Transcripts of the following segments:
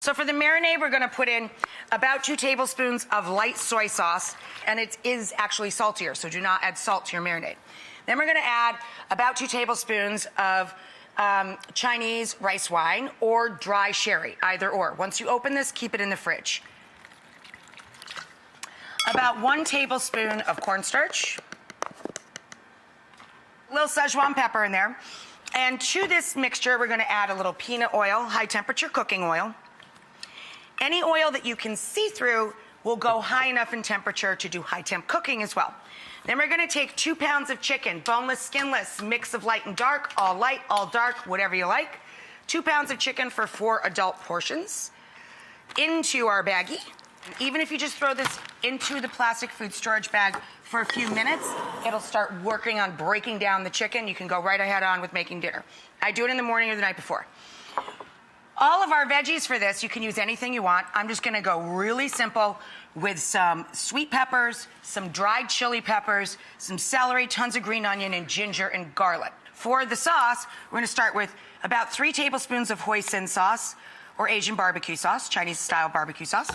So for the marinade, we're gonna put in about 2 tablespoons of light soy sauce, and it is actually saltier, so do not add salt to your marinade. Then we're gonna add about 2 tablespoons of Chinese rice wine or dry sherry, either or. Once you open this, keep it in the fridge. About 1 tablespoon of cornstarch, a little Szechuan pepper in there, and to this mixture, we're gonna add a little peanut oil, high temperature cooking oil. Any oil that you can see through will go high enough in temperature to do high temp cooking as well. Then we're gonna take 2 pounds of chicken, boneless, skinless, mix of light and dark, all light, all dark, whatever you like. 2 pounds of chicken for 4 adult portions into our baggie. Even if you just throw this into the plastic food storage bag for a few minutes, it'll start working on breaking down the chicken. You can go right ahead on with making dinner. I do it in the morning or the night before. All of our veggies for this, you can use anything you want. I'm just gonna go really simple with some sweet peppers, some dried chili peppers, some celery, tons of green onion, and ginger and garlic. For the sauce, we're gonna start with about 3 tablespoons of Hoisin sauce or Asian barbecue sauce, Chinese style barbecue sauce.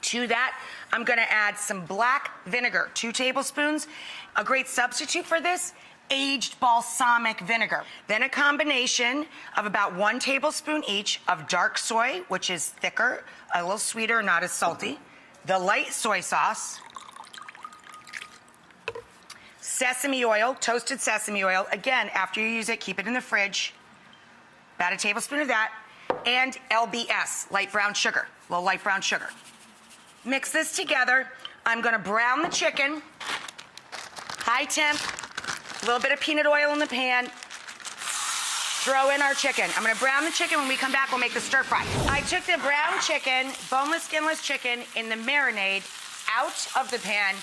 To that, I'm gonna add some black vinegar, 2 tablespoons. A great substitute for this, aged balsamic vinegar. Then a combination of about 1 tablespoon each of dark soy, which is thicker, a little sweeter, not as salty. The light soy sauce. Sesame oil, toasted sesame oil. Again, after you use it, keep it in the fridge. About a tablespoon of that. And LBS, light brown sugar, a little light brown sugar. Mix this together. I'm gonna brown the chicken, high temp, a little bit of peanut oil in the pan. Throw in our chicken. I'm gonna brown the chicken. When we come back, we'll make the stir fry. I took the brown chicken, boneless, skinless chicken in the marinade out of the pan.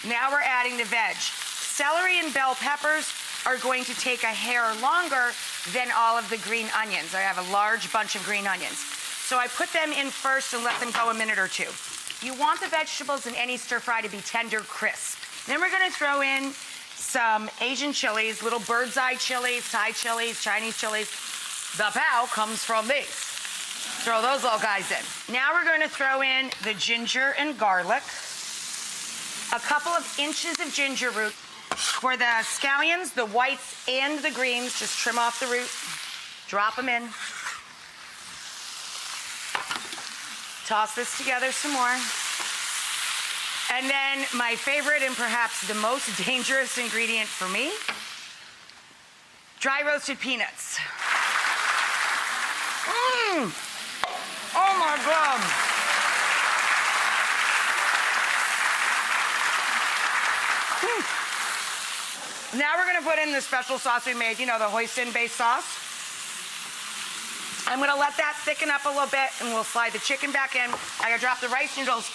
Now we're adding the veg. Celery and bell peppers are going to take a hair longer than all of the green onions. I have a large bunch of green onions. So I put them in first and let them go a minute or 2. You want the vegetables in any stir fry to be tender, crisp. Then we're gonna throw in some Asian chilies, little bird's eye chilies, Thai chilies, Chinese chilies. The pow comes from these. Throw those little guys in. Now we're going to throw in the ginger and garlic, a couple of inches of ginger root. For the scallions, the whites and the greens, just trim off the root, drop them in. Toss this together some more. And then my favorite and perhaps the most dangerous ingredient for me, dry roasted peanuts. Oh my God. Now we're gonna put in the special sauce we made, you know, the hoisin-based sauce. I'm gonna let that thicken up a little bit and we'll slide the chicken back in. I gotta drop the rice noodles.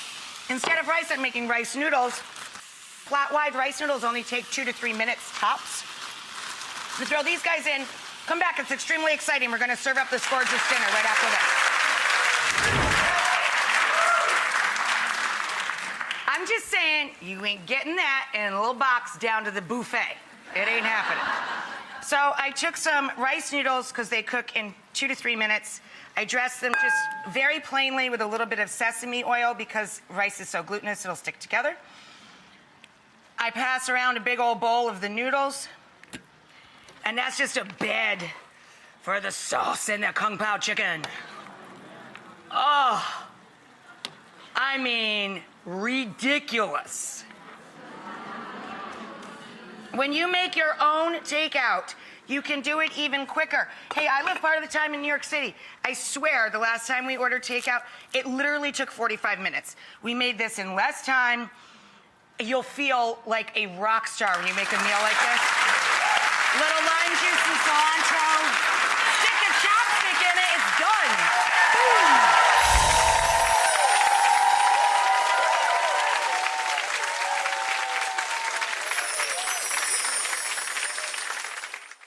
Instead of rice, I'm making rice noodles. Flat-wide rice noodles only take 2 to 3 minutes tops. We throw these guys in. Come back, it's extremely exciting. We're gonna serve up this gorgeous dinner right after this. I'm just saying, you ain't getting that in a little box down to the buffet. It ain't happening. So I took some rice noodles because they cook in 2 to 3 minutes. I dressed them just very plainly with a little bit of sesame oil because rice is so glutinous, it'll stick together. I pass around a big old bowl of the noodles, and that's just a bed for the sauce and the Kung Pao chicken. Oh, I mean, ridiculous. When you make your own takeout, you can do it even quicker. Hey, I live part of the time in New York City. I swear, the last time we ordered takeout, it literally took 45 minutes. We made this in less time. You'll feel like a rock star when you make a meal like this. Little lime juice and cilantro.